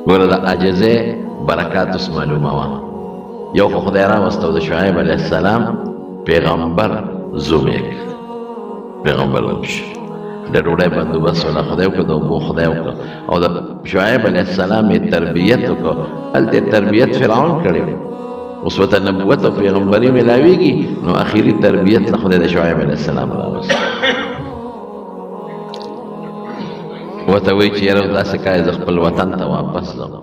ګوره د عاجزۍ برکات اوس معلومه وه. یو خو خدای راوسته د شعیب علیه السلام پیغمبر زوم یې پیغمبر وشو، د ډوډۍ بندوبست ولا خدای وکړه، د اوبو خدای وکړه، او د شعیب علیه السلام یې تربیت وکړه. هلته یې تربیت فرعون کړی، اوس ورته نبوت او پیغمبري میلاویږي، نو اخري تربیت له خدای د شعیب علیه السلام راوسته. ورته وایي چې یاره داسې کوې زه خپل وطن ته واپس ځم.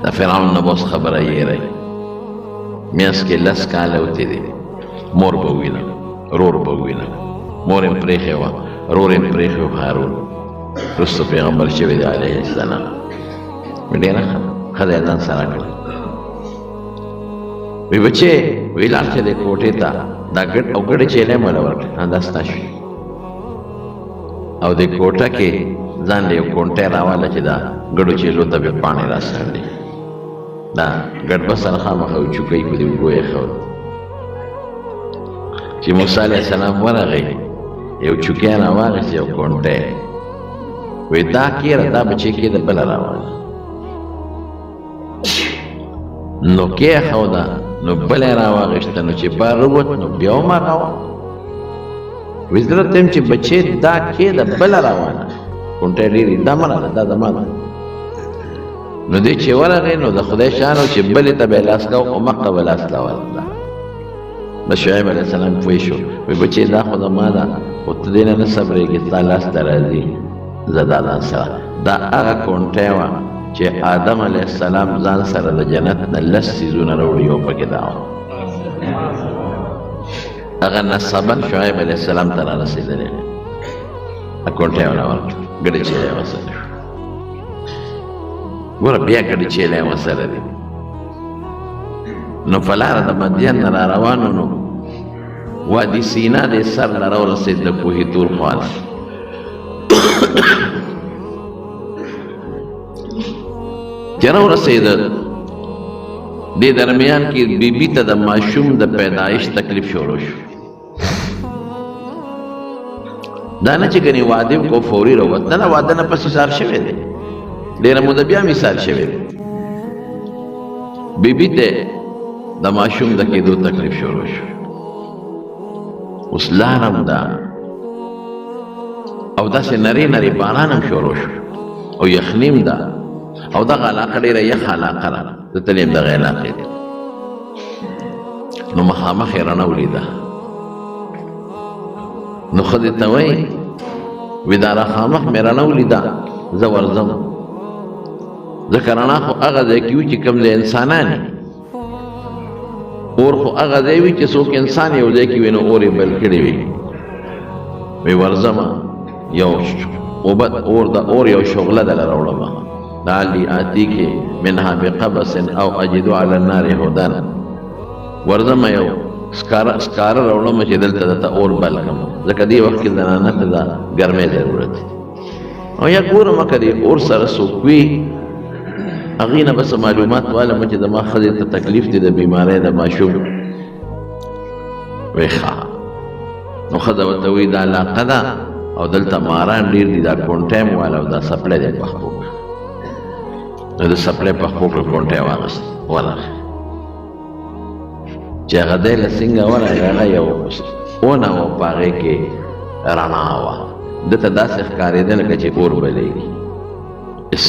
د فرعون نه به اوس خبره یېری، میانځ کې 10 کاله وتېدي، مور به ووینم، رور به ووینم. مور یې پرېښې وه، رور یې پرېښې و هارون، وروسته پیغمبر شوی دی علیه السلام. ډېره ښه دی ځان سره کړه. وی بچې وی لاړ شه دې کوټې ته، دا ګډ او ګډې چیلې مې وله ورکړې، دا ستا شوې. او دې کوټه کې ځان له یو کونټۍ راواله چې دا ګډو چیلو ته بیا پاڼې راڅنډې، دا ګډ به سره خامخا یو چوکۍ په دې اوبو ایښول. چې موسی علیه السلام ورغی، یو چوکۍ راواخیست، یو کونټۍ، وی دا کېره دا بچې کېده بله راواله، نو کېښوده، نو بله یې راواخیسته، نو چې بار ووت نو بیا هم هغه وه. وی زه درته یم چې بچې دا کېده بله راواله، کونټۍ ډېرې دا مه راله، دا زما ده. نو دی چې ورغی نو د خدای شان و چې بلې ته به یې لاس کو او مخته به لاس راواله. بس شعیب علیه السلام پوه شو، وی بچې دا خو زما ده، خو ته دې نه نه صبرېږې، ستا لاس ته راځي، زه دا ځان سره. دا هغه کونټۍ وه چې آدم علیه السلام ځان سره د جنت نه 10 څیزونه راوړي، یو پکې دا وه. هغه نسبا شعیب علیه السلام ته رارسېدلی، کونټۍ یې وله ورکړه، ګډې چیلې یې ورسره شو. ګوره بیا ګډې چیلې یې ورسره دي. نو په لاره د مدین نه را روانو، نو وادي سینا د سر نه راورسېد د کوهي تور خواله. چې راورسېده، دې درمیان کې بیبي ته د ماشوم د پیدایش تکلیف شروع شو. دا نه چې ګنې واده کو فوري راووت، نه واده نه پس ایثار شوی دی، ډېره موده بیا هم ایثار شوی دی. بیبي ته د ماشوم د کېدو تکلیف شروع شو. اوس لارم ده او داسې نرۍ نرۍ باران هم شروع شو او یخنیم ده، او دغه علاقه ډېره یخه علاقه ده، زه تللی یم دغه علاقې ته. نو مخامخ یې رڼه ولیده، نو ښځې ته وایي وی دا راخامخ مې رڼه ولیده، زه ورځم، ځکه رڼا خو هغه ځای کې وي چې کوم ځای انسانان وي، اور خو هغه ځای وي چې څوک انسان یو ځای کې وي نو اور یې بل کړی وي. وی ورځمه، یو اور د اور یو شغله دله راوړمه، لعلی آتیکې منها بقبس او اجد علی النار هدن. ورځمه یو سکاره راوړمه چې دلته درته اور بل کړم، ځکه دې وخت کې زنانه ته د ګرمۍ ضرورت دی. او یا ګورم که دې اور سره څوک وي، هغې نه بس معلومات والم چې زما ښځې ته تکلیف دی د بیمارۍ د ماشوم. وی ښه، نو ښځه ورته وایي دا علاقه ده او دلته ماران ډېر دي، دا کونټۍ م واله او دا سپلی دی پخپو کړه. نو د سپلی پخپو کړه کونټۍ واغست ورغی، چې هغه دی له څنګه ورغی، هغه یو ونه وه، په هغې کې رڼا وه، ده ته داسې ښکارېده لکه چې اور بلېږي،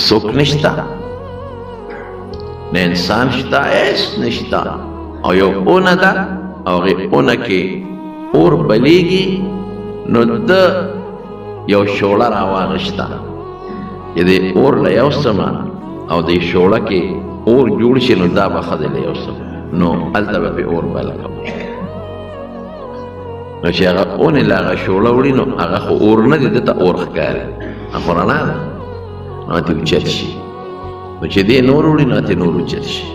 څوک نشته، نه انسان شته، هېڅ نشته، او یو اونه ده او هغې اونه کې اور بلیږي. نو ده یو شوړه راواغېسته چې دې اور له یوسمه او دې شوړه کې اور جوړ شي، نو دا به ښځې له یوسم، نو هلته به پې اور بله کړم. نو چې هغه اونې له هغه شوړه وړي، نو هغه خو اور نه دی، ده ته اور ښکاري، هغه خو رڼا ده، نو هغه ترې اوچت شي. نو چې دې نور وړي، نو هغه ترې نور اوچت شي.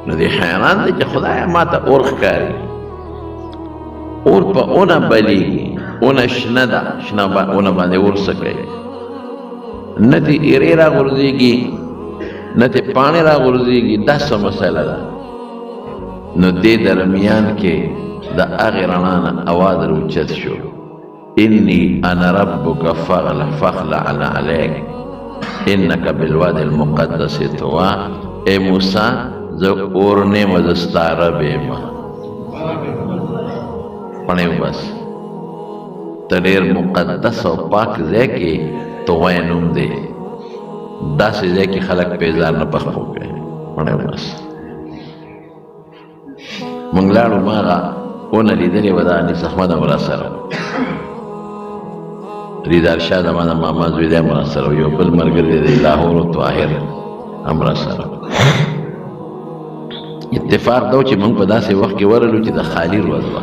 نو دې حیران دی چې خدایه ما ته اور ښکاري، اور په اونه بلیږي، اونه شنه ده، شنه اونه باندې اور څه کوي، نه ترې ایرې راغورځېږي، نه ترې پاڼې راغورځېږي، دا څه مسله ده. نو دې درمیان کې د هغې رڼا نه اواز راوچت شو، انی انا ربک فاخلع علیک، انک بالواد المقدس طوا، اے موسیٰ زه اور نیم زه ستا رب یم. پڑھیں بس ته ډېر مقدس او پاک ځای کې طوا نوم دی، داسې ځای کې خلک پې ځان نه پخپو کوي. پڑھیں بس مونږ لاړو، ما هغه ونه لیدلې وه، د انیس احمد هم راسره ریدار شاه زما د ماما زوی دی هم راسره، یو بل ملګری دی لاهور و طاهر هم راسره. اتفاق دا و چې مونږ په داسې وخت کې ورغلو چې د خالي ورځ وه،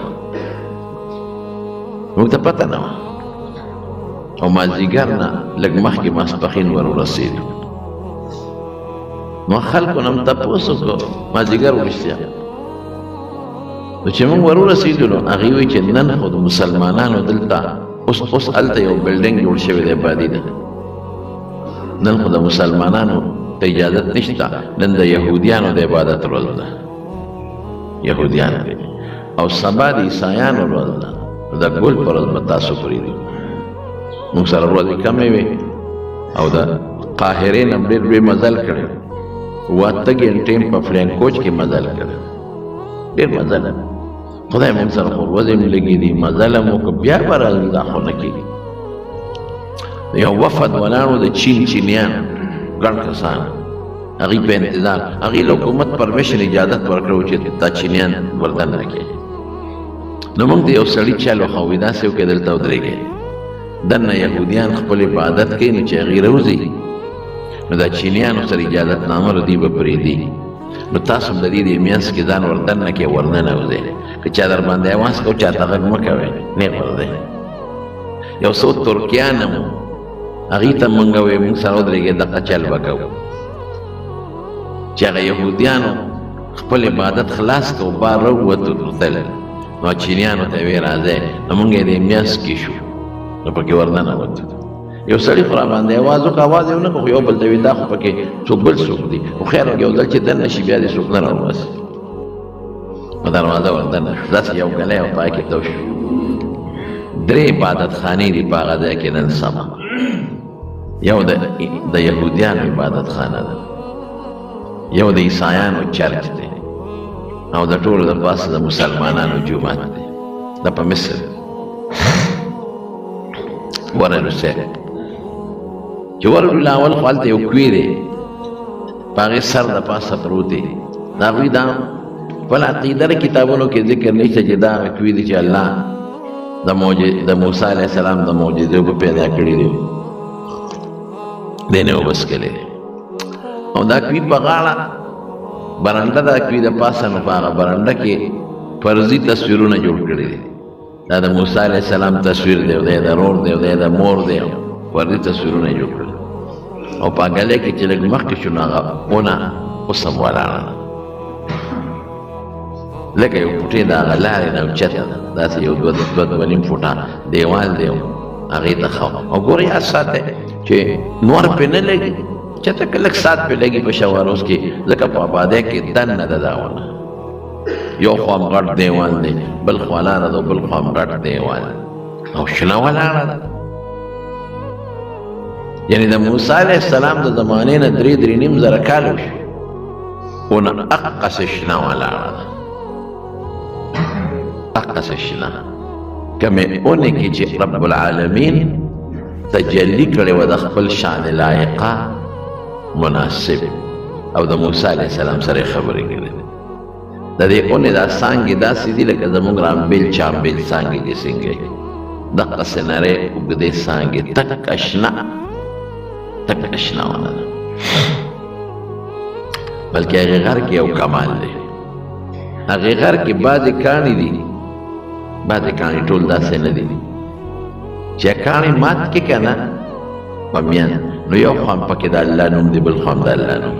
مونږ ته پته نه وه، او مازدیګر نه لږ مخکې ماسپښین ور ورسېدو. نو خلکو نه م تپوس وکړو مازدیګر وروسته، نو چې مونږ ور ورسېدو نو هغې وایي چې نن خو د مسلمانانو دلته اوس هلته یو بلډنګ جوړ شوی دی آبادي ده، نن خو د مسلمانانو ته اجازت نشته، نن د یهودیانو د عبادت ورځ ده، یهودیان دی، او سبا د عیسایانو ورځ ده، د ګل په ورځ به تاسو پرېږدي. موږ سره ورځې کمې وې او د قاهرې نه ډېر لوی مزل کړی، 8 ګنټې په فلین کوچ کې مزل کړی، ډېر مزل. خدای موږ سره خو ورځې مې لګې دي، مزل مو که بیا به راځي دا خو نه کېږي. یو وفد ولاړو د چینیان ګڼ کسان، هغوی په انتظار، هغوی له حکومت پرمیشن اجازت ورکړو چې دا چینیان وردن نه کوي. نو موږ ته یو سړي چل وښوي داسې وکړئ دلته ودرېږئ، دننه یهودیان خپل عبادت کوي، نو چې هغوی راوځي نو دا چینیانو سره اجازت نامه دوی به پرېږدي، نو تاسو هم د دې د منځ کې ځان وردن نه کوئ، ورننوځئ، که چا در باندې اواز کو چاته غږ مه کوئ، نیغ ورځئ. یو څو ترکیان هم وو، هغوی ته مونږ وایو مونږ سره ودرېږئ دغه چل به کوو، چې هغه یهودیانو خپل عبادت خلاص کو، بار راووتو تل، نو چینیانو ته ویې راځئ، نو مونږ یې د منځ کې شو، نو پکې ورننوتو. یو سړي خو را باندې اواز وکړه، اواز یې ونه کړو، خو یو بل ته وایي دا خو پکې څوک بل څوک دي، خو خیر یو ځل چې دننه شي بیا دې څوک نه راوباسي. په دروازه وردننه شو، داسې یو ګلی او پای کې تو شو. 3 عبادت خانې دي په هغه ځای کې نن سبا. یو د یهودیانو عبادت خانه ده، یو د عیسایانو چرچ دی، او د ټولو د پاسه د مسلمانانو جومات دی. دا په مصر ورلو سره چې ورلو لاول خو هلته یو کوی دی، په هغې سر د پاسه پروت دی. د هغوی دا خپل عقیده کتابونو کې ذکر نشته چې دا هغه کوی دی چې الله د موسی علیه السلام د معجزو په پیدا کړي دی، دی نه وبس کړی دی. او دا کوی په غاړه برنډه دا کوی د پاسه، نو په هغه برنډه کې فرضي تصویرونه جوړ کړي دي. دا د موسی علیه السلام تصویر دی، او دی د رور دی، او دی د مور دی، فرضي تصویرونه جوړ کړي. او په هغه کې چې لږ مخکې شو نو هغه ونه اوس هم ولاړه ده، لکه یو فوټې د هغه لارې نه اوچته ده، داسې یو 2 فوټه دیوال دی، هغې ته ښه. او ګورې یاد ساتئ چې نور پرې نه لګي، چېرته که لږ سات پرې لګي په شواروس کې، ځکه په آبادۍ کې دننه ده دا ونه، یو خوا هم غټ دیوال دی، بل خوا لاره ده، بل خوا هم غټ دیوال، او شنه ولاړه ده. یعنې د موسی علیه السلام د زمانې نه 3.5 زره کاله وشو، ونه اقصې شنه ولاړه ده، اقصې شنه. کمې اونې کې چې رب العالمین تجلی کړې وه د خپل شان لایقه مناسب، او د موسی علیه السلام سره یې خبرې کړې دي. د دې اونې دا څانګې داسې دي لکه زموږ رامبیل چامبیل څانګې چې څنګه وي، دقسې نرۍ اوږدې څانګې، تک اشنا ونه ده. بلکې هغې غر کې یو کمال دی، هغې غر کې بعضې کاڼي دي، بعضې کاڼي ټول داسې نه دي چې کاڼي مات کې که نه په میان، نو یو خوا هم پکې د الله نوم دی، بل خوا هم د الله نوم.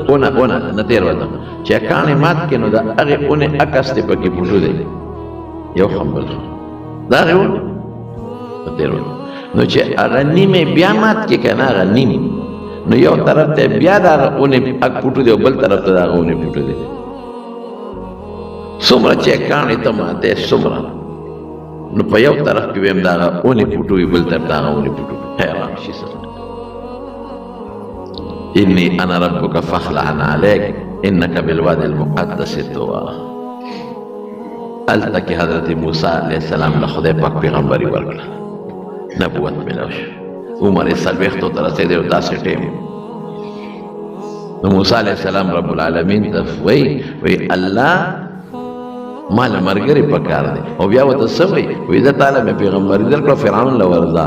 ونه نه تېر وځم چې کاڼي مات کې، نو د هغې اونې عکس دی پکې فوټو دی، یو خوا هم بل خوا د هغې ونې نه تېر وځم. نو چې هغه نیمې بیا مات کې که نه، هغه نیم، نو یو طرف ته بیا د هغه اونې اک فوټو دی، او بل طرف ته د هغه اونې فوټو دی. څومره چې کاڼي ته ماتې، څومره نو په یو طرف کې ویم دغه اونې پوټوي بل طرف دغه اونې پوټوي حیران شي سره انی انا ربک فاخلع علیک انک بالوادی المقدس طوی هلته کې حضرت موسی علیه السلام له خدای پاک پیغمبري ورکړه نبوت ملاو شو عمر یې څلوېښتو ته رسېدی او داسې ټیم نو موسی علیه السلام رب العالمین ته وی الله ما له ملګري پکار دی او بیا ورته څه وی زه تاله مې پیغمبري درکړه فرعون له ورځه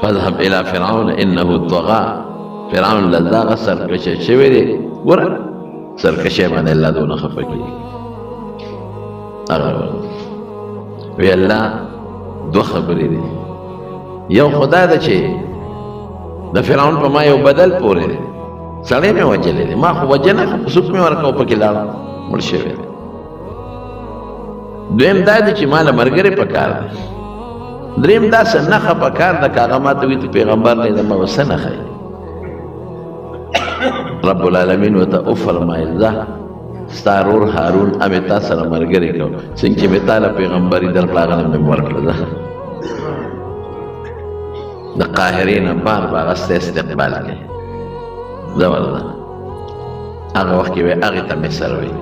فاذهب الى فرعون انه طغى فرعون لذا سرکشه شوی دی ګوره سرکشه باندې الله دونه خفه کېږي وی الله دوه خبرې دي یو خدا ده چې د فرعون په ما یو بدل پورې دی سړی مې وجلی دی ما خو وجنه سوک مې ورکړ پکې لاړ مړ شوی دی دویم دا دی چې ما له ملګري پکار دی دریم داسې نښه پکار ده که هغه ماته وي ته پیغمبر نه یم او څه نښه رب العالمین ورته وفرمایل ځه ستا ورور هارون مې تا سره ملګري کړو څنګه چې مې تا له پیغمبري درکړه هغه نه مې ورکړه ځه د قاهرې نه بار هغه ستا استقبال کوي ځه ورځه هغه وخت کې وی هغې ته مصر وي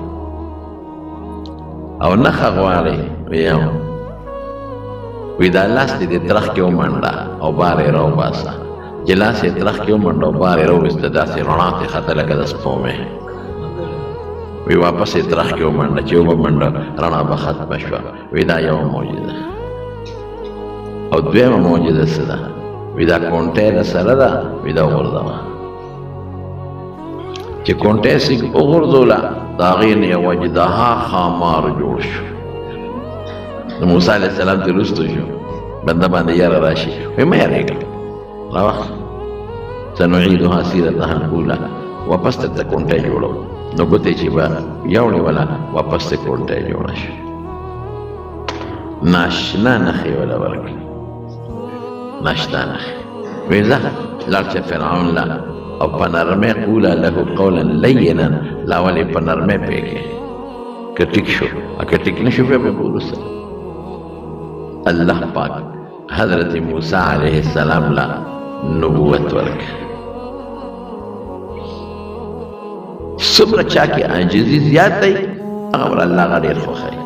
او نښه غواړې وی دا لاس دې د ترخ کې ومنډه او بار یې راوباسه چې لاس یې ترخ کې ومنډه او بار یې راوویسته داسې رڼا ترې خته لکه د سپومې وی واپس یې ترخ کې ومنډه چې ومنډه رڼا به ختمه شوه وی دا یوه معجزه او دویمه معجزه څه ده وی دا کونټۍ د سره ده وی دا وغورځوه چې کونټۍ سې وغورځوله د هغې نه یو اجدها خامار جوړ شو د موسی علیه السلام ترې وروسته شو بنده باندې یاره راشي وی مه یارېږه راوخت سنعیدها سیرتها الاولی واپس درته کونټۍ جوړو نو ګوتې چې به یوړې وله واپس ته کونټۍ جوړه شي ناشنا نښې وله ورکړي ناشنا نښې وی ځه لاړ شه فرعون له او په نرمۍ قوله له قولا لینا لا ولې په نرمۍ پرېږدې که ټیک شو که ټیک نه شو بیا به وروسته الله پاک حضرت موسی علیه السلام له نبوت ورکړه څومره چا کې عاجزي زیات دی هغه ور الله هغه ډېر خوښوي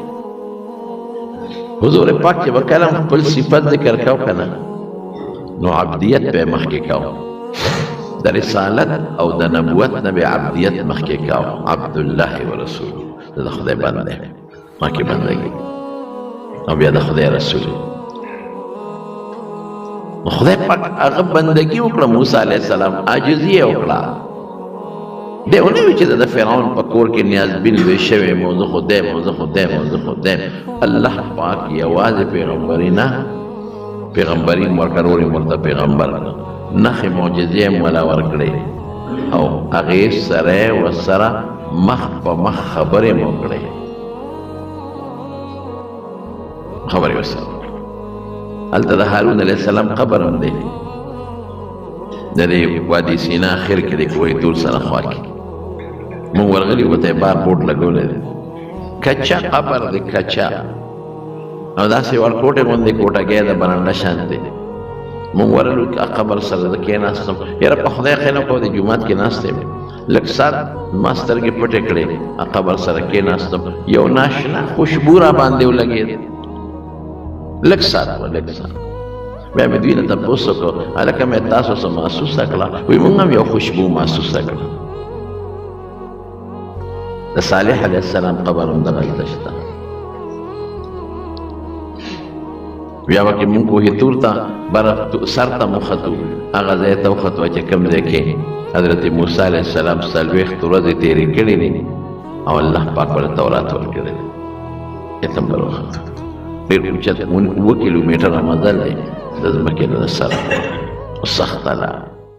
حضور پاک چې به کله خپل صفت ذکر کو که نه نو عبدیت به یې مخکې کو د رسالت او د نبوت نه به عبدیت مخکې کو عبدالله ورسوله د خدای بنده ما کې بندګي او بیا د خدای رسول نو خدای پاک هغه بندګي وکړه موسی علیه السلام عاجزي یې وکړه دی ونه وي چې د فرعون په کور کې نیازبین وی شوی مو زه خدایم زه خدایم زه خدایم الله پاک یوازې پیغمبري نه پیغمبري ورکړه ورته پیغمبر نښې معجزې یې مولا ورکړې او هغې سره ورسره مخ په مخ خبرې مو کړې خبرې ورسره هلته د هارون علیه السلام قبر هم دی د دې وادي سینا اخر کې د کوه طور سره خوا کې مونږ ورغلي وته یې بار بورډ لګولی دی کچا قبر دی کچا او داسې ورکوټې غوندې کوټګۍ د برنډه شان دی مونږ ورغلو قبر سره د کېناستم یاره په خدای خیر نه کوه د جومات کې ناست یم لږ ساعت ما سترګې پټې کړې قبر سره کېناستم یو ناشنا خوشبو را باندې ولګېد لږ ساعت لږ ساعت بیا مې دوی نه تپوس وکړو هلکه مې تاسو څه محسوسه کړه وایي مونږ هم یو خوشبو محسوسه کړه د صالح علیه السلام قبر هم دغلته شته بیا وکې مونږ کوهي طور ته برف سر ته مختو هغه ځای ته وختو چې کوم ځای کې حضرت موسی علیه السلام 40 ورځې تېرې کړې دي او الله پاک ورته تورات ورکړی دی یتم بر وختو ډېر اوچت 2 کیلومتره مزل دی د ځمکې نه د سره سخته لاره